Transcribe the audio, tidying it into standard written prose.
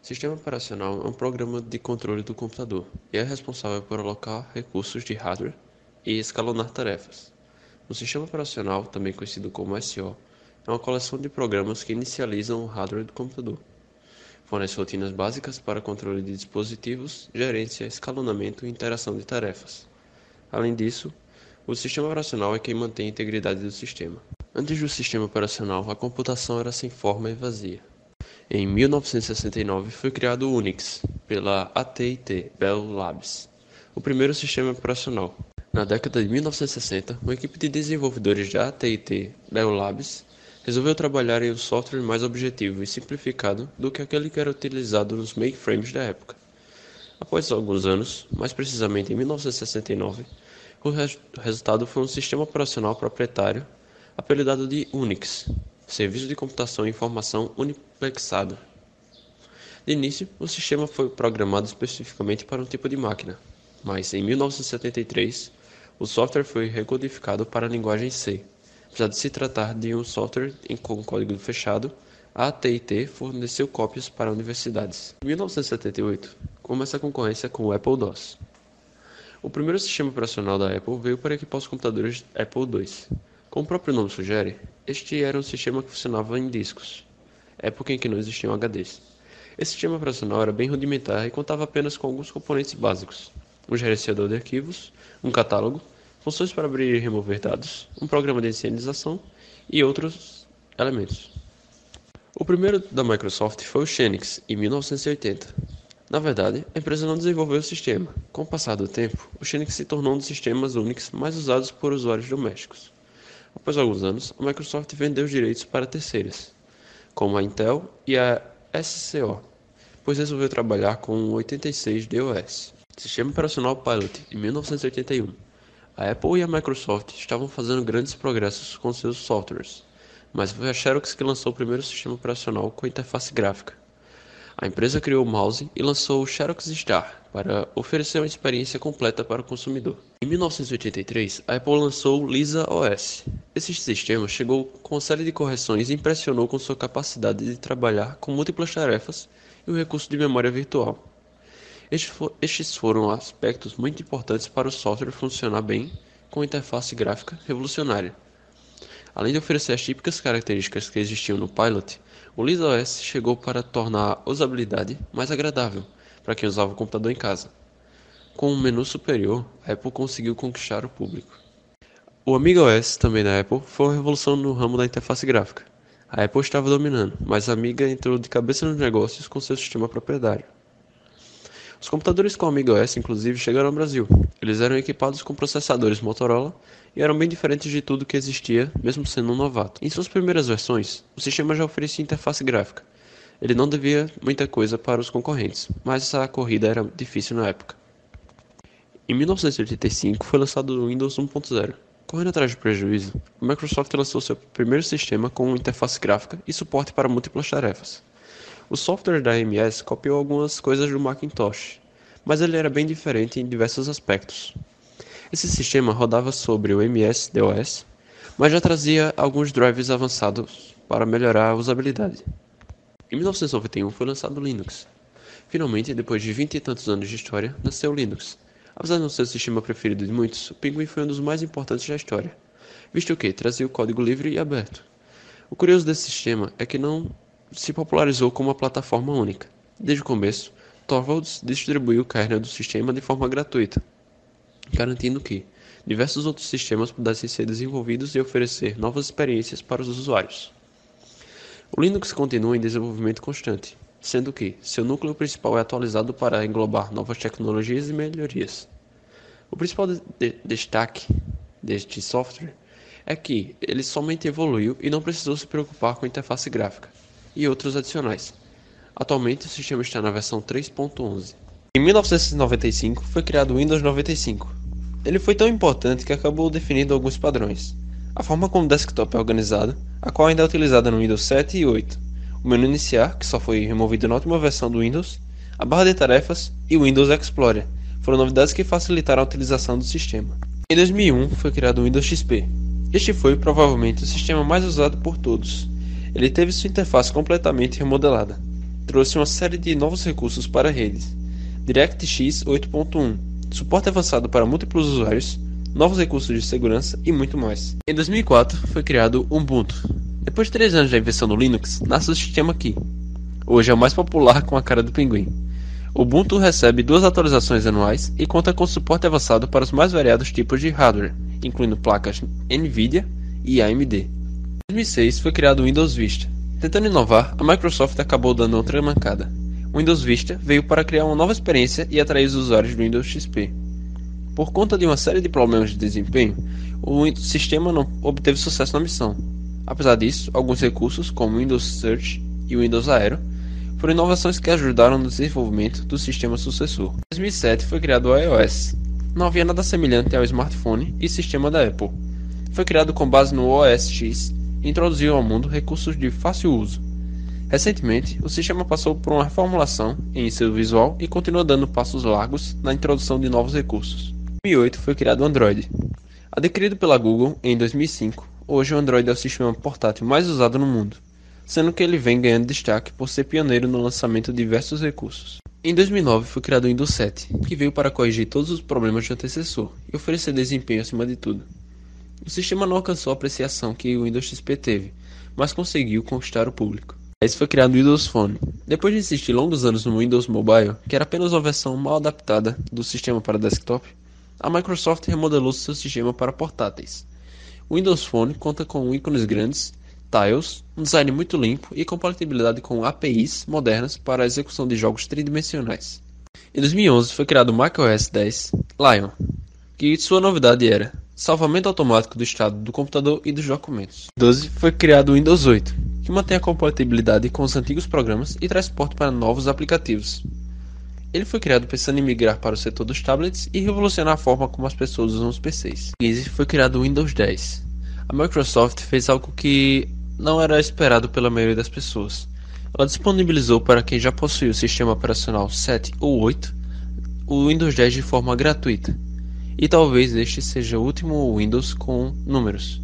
Sistema operacional é um programa de controle do computador e é responsável por alocar recursos de hardware e escalonar tarefas. O sistema operacional, também conhecido como SO, é uma coleção de programas que inicializam o hardware do computador. Fornece rotinas básicas para controle de dispositivos, gerência, escalonamento e interação de tarefas. Além disso, o sistema operacional é quem mantém a integridade do sistema. Antes do sistema operacional, a computação era sem forma e vazia. Em 1969 foi criado o Unix, pela AT&T Bell Labs, o primeiro sistema operacional. Na década de 1960, uma equipe de desenvolvedores da AT&T Bell Labs resolveu trabalhar em um software mais objetivo e simplificado do que aquele que era utilizado nos mainframes da época. Após alguns anos, mais precisamente em 1969, o resultado foi um sistema operacional proprietário apelidado de Unix, Serviço de Computação e Informação Uniplexado. De início, o sistema foi programado especificamente para um tipo de máquina, mas em 1973, o software foi recodificado para a linguagem C. Apesar de se tratar de um software com código fechado, a AT&T forneceu cópias para universidades. Em 1978, começa a concorrência com o Apple II. O primeiro sistema operacional da Apple veio para equipar os computadores Apple II. Como o próprio nome sugere, este era um sistema que funcionava em discos, época em que não existiam HDs. Esse sistema operacional era bem rudimentar e contava apenas com alguns componentes básicos: um gerenciador de arquivos, um catálogo, funções para abrir e remover dados, um programa de inicialização e outros elementos. O primeiro da Microsoft foi o Xenix, em 1980. Na verdade, a empresa não desenvolveu o sistema. Com o passar do tempo, o Xenix se tornou um dos sistemas Unix mais usados por usuários domésticos. Após alguns anos, a Microsoft vendeu os direitos para terceiras, como a Intel e a SCO, pois resolveu trabalhar com o 86DOS. Sistema Operacional Pilot, em 1981. A Apple e a Microsoft estavam fazendo grandes progressos com seus softwares, mas foi a Xerox que lançou o primeiro sistema operacional com interface gráfica. A empresa criou o mouse e lançou o Xerox Star para oferecer uma experiência completa para o consumidor. Em 1983, a Apple lançou o Lisa OS. Esse sistema chegou com uma série de correções e impressionou com sua capacidade de trabalhar com múltiplas tarefas e o recurso de memória virtual. Estes foram aspectos muito importantes para o software funcionar bem com interface gráfica revolucionária. Além de oferecer as típicas características que existiam no Pilot, o Lisa OS chegou para tornar a usabilidade mais agradável para quem usava o computador em casa. Com um menu superior, a Apple conseguiu conquistar o público. O Amiga OS, também da Apple, foi uma revolução no ramo da interface gráfica. A Apple estava dominando, mas a Amiga entrou de cabeça nos negócios com seu sistema proprietário. Os computadores com Amiga OS, inclusive, chegaram ao Brasil. Eles eram equipados com processadores Motorola e eram bem diferentes de tudo que existia, mesmo sendo um novato. Em suas primeiras versões, o sistema já oferecia interface gráfica. Ele não devia muita coisa para os concorrentes, mas a corrida era difícil na época. Em 1985 foi lançado o Windows 1.0. Correndo atrás de prejuízo, a Microsoft lançou seu primeiro sistema com interface gráfica e suporte para múltiplas tarefas. O software da MS copiou algumas coisas do Macintosh, mas ele era bem diferente em diversos aspectos. Esse sistema rodava sobre o MS-DOS, mas já trazia alguns drivers avançados para melhorar a usabilidade. Em 1991 foi lançado o Linux. Finalmente, depois de 20 e tantos anos de história, nasceu o Linux. Apesar de não ser o sistema preferido de muitos, o Penguin foi um dos mais importantes da história, visto que trazia o código livre e aberto. O curioso desse sistema é que não se popularizou como uma plataforma única. Desde o começo, Torvalds distribuiu o kernel do sistema de forma gratuita, garantindo que diversos outros sistemas pudessem ser desenvolvidos e oferecer novas experiências para os usuários. O Linux continua em desenvolvimento constante, sendo que seu núcleo principal é atualizado para englobar novas tecnologias e melhorias. O principal destaque deste software é que ele somente evoluiu e não precisou se preocupar com a interface gráfica e outros adicionais. Atualmente o sistema está na versão 3.11. Em 1995 foi criado o Windows 95. Ele foi tão importante que acabou definindo alguns padrões. A forma como o desktop é organizado, a qual ainda é utilizada no Windows 7 e 8. O menu iniciar, que só foi removido na última versão do Windows, a barra de tarefas e o Windows Explorer foram novidades que facilitaram a utilização do sistema. Em 2001 foi criado o Windows XP. Este foi provavelmente o sistema mais usado por todos. Ele teve sua interface completamente remodelada. trouxe uma série de novos recursos para redes. DirectX 8.1, suporte avançado para múltiplos usuários, novos recursos de segurança e muito mais. Em 2004 foi criado o Ubuntu. Depois de 3 anos da invenção do Linux, nasce o sistema aqui. Hoje é o mais popular com a cara do pinguim. O Ubuntu recebe 2 atualizações anuais e conta com suporte avançado para os mais variados tipos de hardware, incluindo placas Nvidia e AMD. Em 2006 foi criado o Windows Vista. Tentando inovar, a Microsoft acabou dando outra mancada. O Windows Vista veio para criar uma nova experiência e atrair os usuários do Windows XP. Por conta de uma série de problemas de desempenho, o sistema não obteve sucesso na missão. Apesar disso, alguns recursos, como o Windows Search e o Windows Aero, foram inovações que ajudaram no desenvolvimento do sistema sucessor. Em 2007 foi criado o iOS. Não havia nada semelhante ao smartphone e sistema da Apple. Foi criado com base no OS X e introduziu ao mundo recursos de fácil uso. Recentemente, o sistema passou por uma reformulação em seu visual e continua dando passos largos na introdução de novos recursos. Em 2008 foi criado o Android. Adquirido pela Google em 2005, hoje o Android é o sistema portátil mais usado no mundo, sendo que ele vem ganhando destaque por ser pioneiro no lançamento de diversos recursos. Em 2009 foi criado o Windows 7, que veio para corrigir todos os problemas do antecessor e oferecer desempenho acima de tudo. O sistema não alcançou a apreciação que o Windows XP teve, mas conseguiu conquistar o público. Esse foi criado o Windows Phone. Depois de insistir longos anos no Windows Mobile, que era apenas uma versão mal adaptada do sistema para desktop, a Microsoft remodelou seu sistema para portáteis. O Windows Phone conta com ícones grandes, tiles, um design muito limpo e compatibilidade com APIs modernas para a execução de jogos tridimensionais. Em 2011 foi criado o macOS 10 Lion, que sua novidade era salvamento automático do estado do computador e dos documentos. Em 2012 foi criado o Windows 8, que mantém a compatibilidade com os antigos programas e traz suporte para novos aplicativos. Ele foi criado pensando em migrar para o setor dos tablets e revolucionar a forma como as pessoas usam os PCs. Em 2015 foi criado o Windows 10. A Microsoft fez algo que não era esperado pela maioria das pessoas. Ela disponibilizou para quem já possui o sistema operacional 7 ou 8 o Windows 10 de forma gratuita. E talvez este seja o último Windows com números.